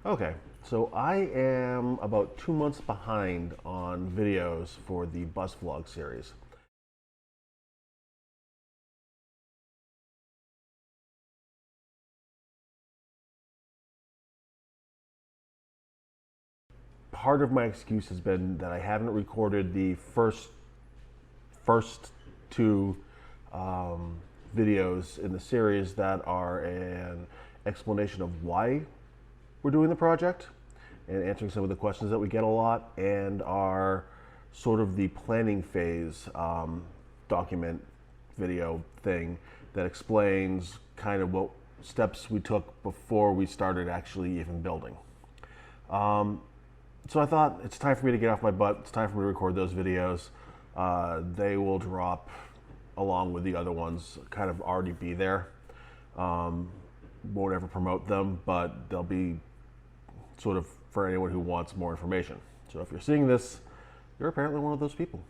Okay, so I am about 2 months behind on videos for the bus vlog series. Part of my excuse has been that I haven't recorded the first two um, videos in the series that are an explanation of why we're doing the project and answering some of the questions that we get a lot, and are sort of the planning phase document video thing that explains kind of what steps we took before we started actually even building. So I thought it's time for me to get off my butt. It's time for me to record those videos. They will drop along with the other ones, kind of already be there. Won't ever promote them, but they'll be sort of for anyone who wants more information. So if you're seeing this, you're apparently one of those people.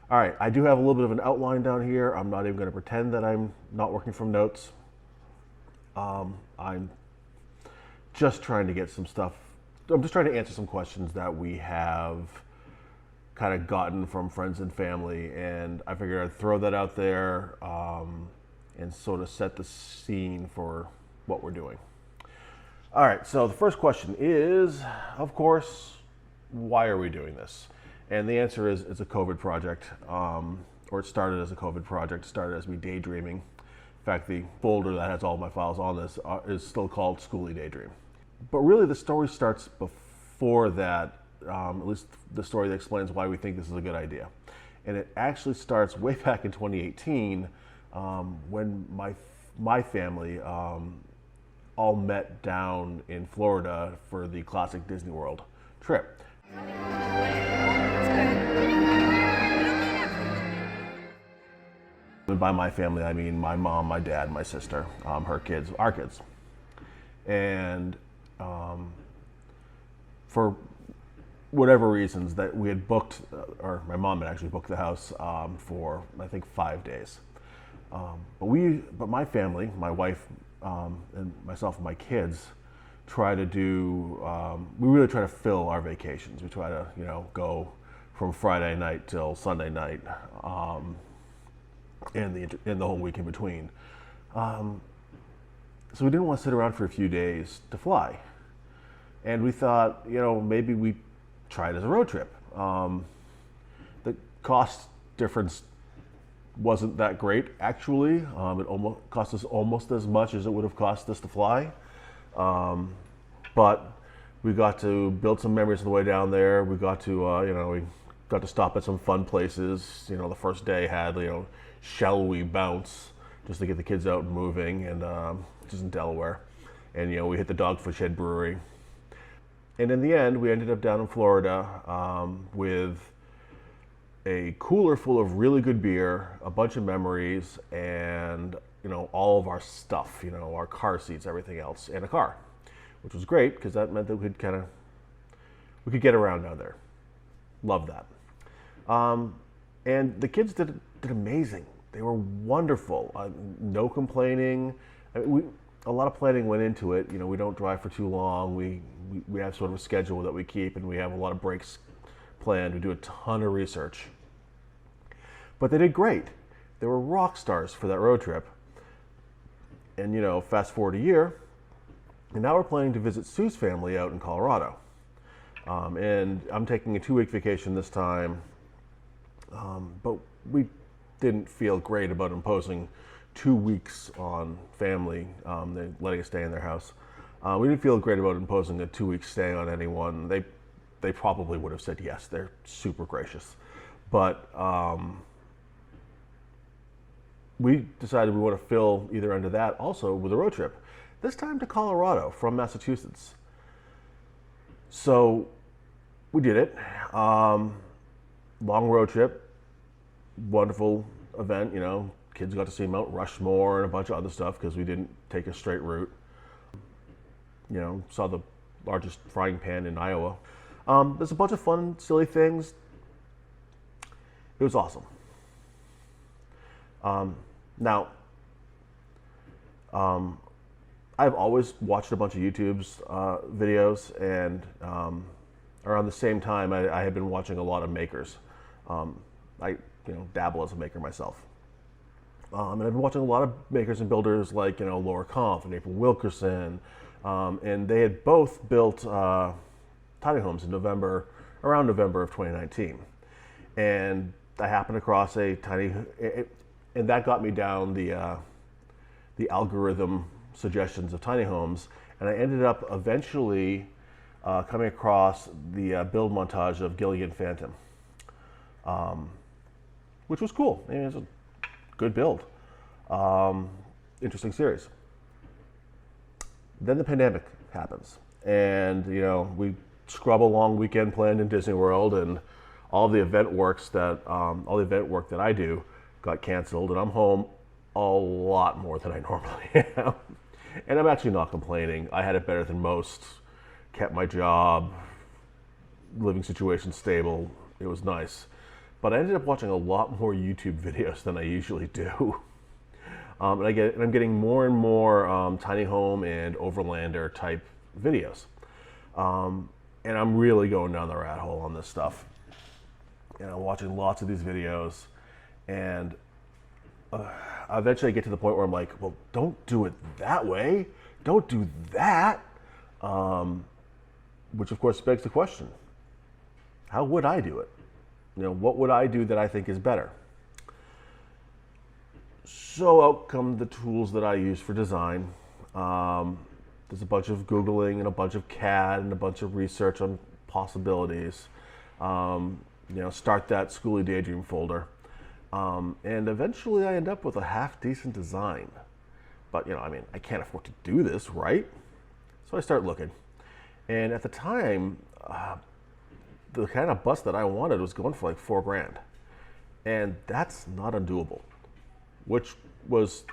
All right, I do have a little bit of an outline down here. I'm not even going to pretend that I'm not working from notes. I'm just trying to get some stuff. I'm just trying to answer some questions that we have kind of gotten from friends and family, and I figured I'd throw that out there and sort of set the scene for what we're doing. All right, so the first question is, of course, why are we doing this? And the answer is it's a COVID project, or it started as a COVID project, it started as me daydreaming. In fact, the folder that has all my files on this is still called Schooly Daydream. But really the story starts before that, at least the story that explains why we think this is a good idea. And it actually starts way back in 2018 when my family all met down in Florida for the classic Disney World trip. And by my family, I mean my mom, my dad, my sister, her kids, our kids. And for whatever reasons that we had booked, or my mom had actually booked the house for I think 5 days. But my family, my wife and myself and my kids, try to do. We really try to fill our vacations. We try to go from Friday night till Sunday night, and the whole week in between. So we didn't want to sit around for a few days to fly. And we thought, maybe we try it as a road trip. The cost difference wasn't that great, actually. It almost cost us almost as much as it would have cost us to fly. But we got to build some memories on the way down there. We got to, we got to stop at some fun places. The first day had, Shall We Bounce, just to get the kids out and moving, and just in Delaware. And we hit the Dogfish Head Brewery. And in the end, we ended up down in Florida with a cooler full of really good beer, a bunch of memories, and all of our stuff, our car seats, everything else, and a car, which was great because that meant that we could get around down there. Love that. And the kids did amazing. They were wonderful. No complaining. I mean, a lot of planning went into it. We don't drive for too long. We have sort of a schedule that we keep, and we have a lot of breaks planned. We do a ton of research. But they did great. They were rock stars for that road trip. And fast forward a year, and now we're planning to visit Sue's family out in Colorado. And I'm taking a 2-week vacation this time. But we didn't feel great about imposing 2 weeks on family. They're letting us stay in their house. We didn't feel great about imposing a 2-week stay on anyone. They probably would have said yes. They're super gracious. But we decided we want to fill either end of that also with a road trip. This time to Colorado from Massachusetts. So we did it. Long road trip. Wonderful event, Kids got to see Mount Rushmore and a bunch of other stuff because we didn't take a straight route. Saw the largest frying pan in Iowa. There's a bunch of fun, silly things. It was awesome. Now, I've always watched a bunch of YouTube's videos, and around the same time, I had been watching a lot of makers. I dabble as a maker myself. And I've been watching a lot of makers and builders like Laura Kampf and April Wilkerson, and they had both built tiny homes in around November of 2019, and I happened across a tiny, and that got me down the algorithm suggestions of tiny homes, and I ended up eventually coming across the build montage of Gilligan Phantom, which was cool. I mean, it's a good build, interesting series. Then the pandemic happens, and we scrub a long weekend planned in Disney World, and all the event work that I do got canceled, and I'm home a lot more than I normally am. And I'm actually not complaining. I had it better than most, kept my job, living situation stable. It was nice. But I ended up watching a lot more YouTube videos than I usually do. And I'm getting more and more tiny home and overlander type videos. And I'm really going down the rat hole on this stuff. And I'm watching lots of these videos, and eventually I get to the point where I'm like, well, don't do it that way. Don't do that. Which of course begs the question, how would I do it? What would I do that I think is better? So out come the tools that I use for design. There's a bunch of Googling and a bunch of CAD and a bunch of research on possibilities. Start that Schooly Daydream folder. And eventually I end up with a half-decent design. But, I can't afford to do this, right? So I start looking. And at the time, the kind of bus that I wanted was going for like $4,000. And that's not undoable, which was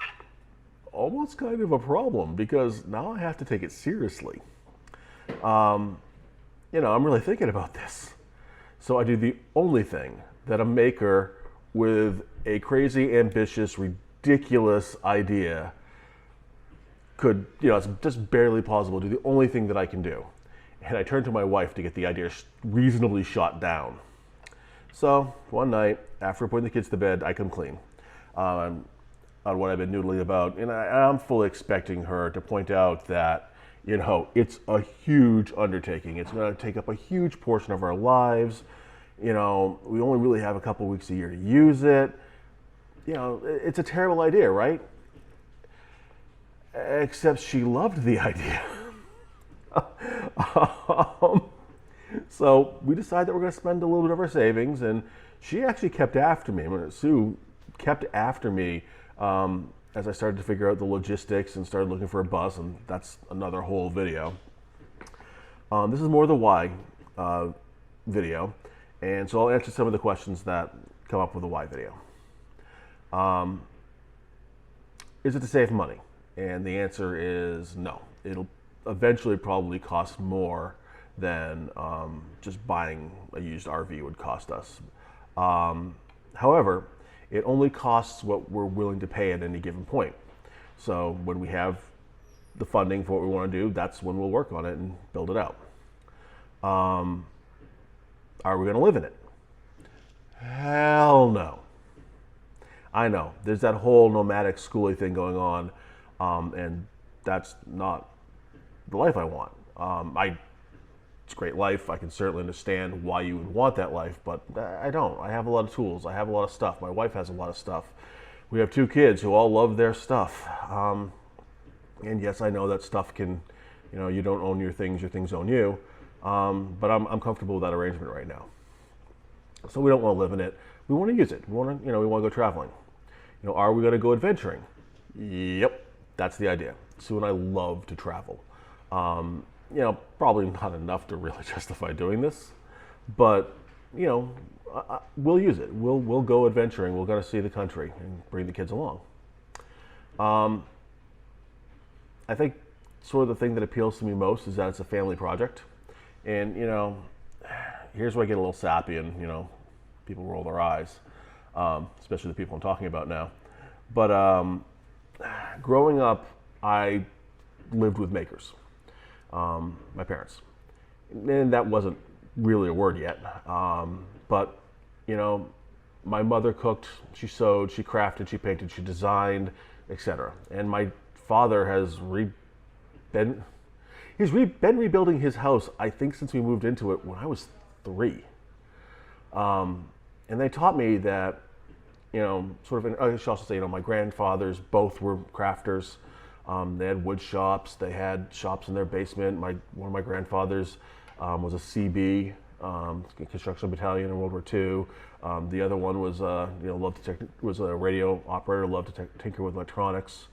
almost kind of a problem because now I have to take it seriously. I'm really thinking about this. So I do the only thing that a maker with a crazy, ambitious, ridiculous idea could, it's just barely possible, do the only thing that I can do. And I turn to my wife to get the idea reasonably shot down. So one night, after putting the kids to bed, I come clean on what I've been noodling about. And I'm fully expecting her to point out that, it's a huge undertaking. It's going to take up a huge portion of our lives. We only really have a couple weeks a year to use it. It's a terrible idea, right? Except she loved the idea. So we decided that we're going to spend a little bit of our savings, and she actually kept after me. Sue kept after me as I started to figure out the logistics and started looking for a bus, and that's another whole video. This is more the why video, and so I'll answer some of the questions that come up with the why video. Is it to save money? And the answer is no. It'll eventually probably cost more than just buying a used RV would cost us. However, it only costs what we're willing to pay at any given point. So when we have the funding for what we want to do, that's when we'll work on it and build it out. Are we going to live in it? Hell no. I know, there's that whole nomadic schooly thing going on, and that's not the life I want. It's a great life. I can certainly understand why you would want that life, but I don't. I have a lot of tools. I have a lot of stuff. My wife has a lot of stuff. We have 2 kids who all love their stuff. And yes, I know that stuff can, you don't own your things own you. But I'm comfortable with that arrangement right now. So we don't want to live in it. We want to use it. We want to go traveling. Are we going to go adventuring? Yep, that's the idea. Sue and I love to travel. Probably not enough to really justify doing this, but we'll use it. We'll go adventuring. We're going to see the country and bring the kids along. I think sort of the thing that appeals to me most is that it's a family project, and here's where I get a little sappy, and people roll their eyes, especially the people I'm talking about now. But growing up, I lived with makers, my parents. And that wasn't really a word yet. But, you know, my mother cooked, she sewed, she crafted, she painted, she designed, etc. And my father has been rebuilding his house, I think, since we moved into it when I was 3. And they taught me that, you know, sort of, I should also say, you know, my grandfathers both were crafters. They had wood shops, they had shops in their basement. One of my grandfathers was a CB, construction battalion in World War II. The other one was, you know, was a radio operator, loved to tinker with electronics.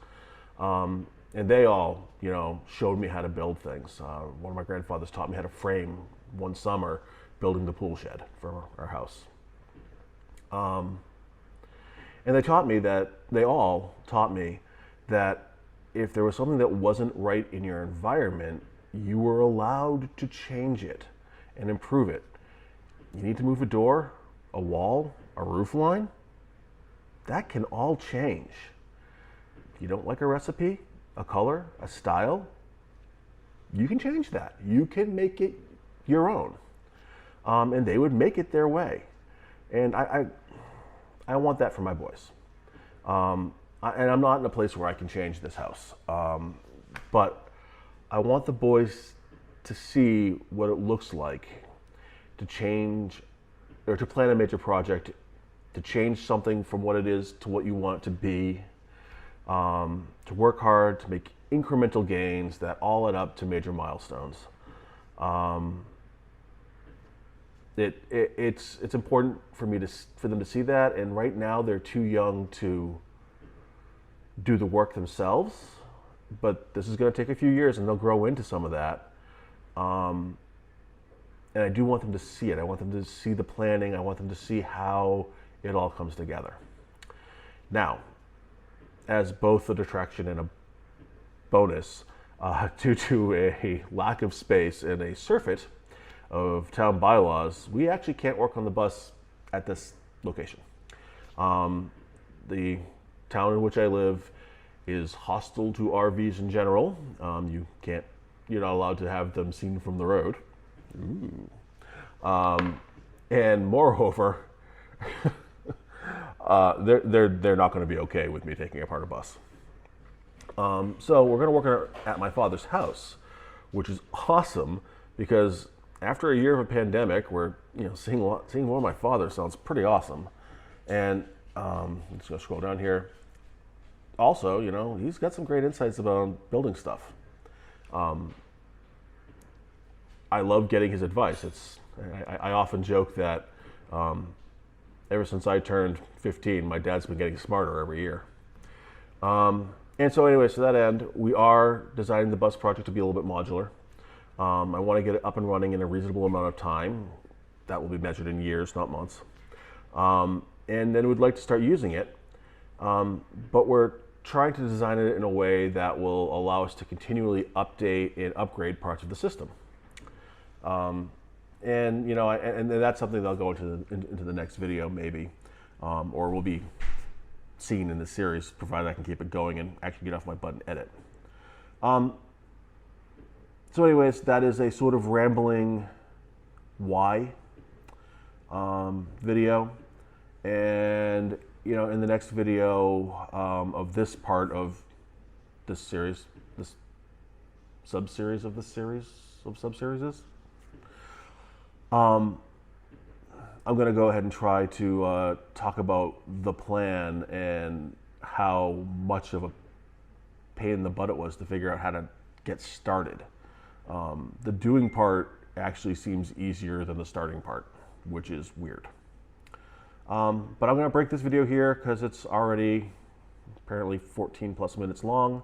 And they all, you know, showed me how to build things. One of my grandfathers taught me how to frame one summer building the pool shed for our house. And they all taught me that if there was something that wasn't right in your environment, you were allowed to change it and improve it. You need to move a door, a wall, a roof line, that can all change. If you don't like a recipe, a color, a style, you can change that. You can make it your own. And they would make it their way. And I want that for my boys. And I'm not in a place where I can change this house. But I want the boys to see what it looks like to change, or to plan a major project, to change something from what it is to what you want it to be, to work hard, to make incremental gains that all add up to major milestones. It's important for them to see that, and right now they're too young to do the work themselves, but this is going to take a few years and they'll grow into some of that. And I do want them to see it. I want them to see the planning. I want them to see how it all comes together. Now, as both a detraction and a bonus, due to a lack of space and a surfeit of town bylaws, we actually can't work on the bus at this location. The town in which I live is hostile to RVs in general. You're not allowed to have them seen from the road. Ooh. And moreover, they're not going to be okay with me taking apart a bus. So we're going to work at my father's house, which is awesome because after a year of a pandemic, we're seeing one of my father sounds pretty awesome. And I'm just going to scroll down here. Also, he's got some great insights about building stuff. I love getting his advice. I often joke that ever since I turned 15, my dad's been getting smarter every year. And so anyways, to that end, we are designing the bus project to be a little bit modular. I want to get it up and running in a reasonable amount of time. That will be measured in years, not months. And then we'd like to start using it. But we're trying to design it in a way that will allow us to continually update and upgrade parts of the system. And that's something that I'll go into the next video maybe, or will be seen in this series, provided I can keep it going and actually get off my butt and edit. So anyways, that is a sort of rambling why video. And in the next video of this part of this series, this sub-series of this series of sub-series, I'm going to go ahead and try to talk about the plan and how much of a pain in the butt it was to figure out how to get started. The doing part actually seems easier than the starting part, which is weird. But I'm going to break this video here because it's already apparently 14 plus minutes long.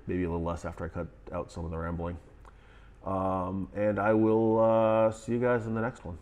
Maybe a little less after I cut out some of the rambling. And I will see you guys in the next one.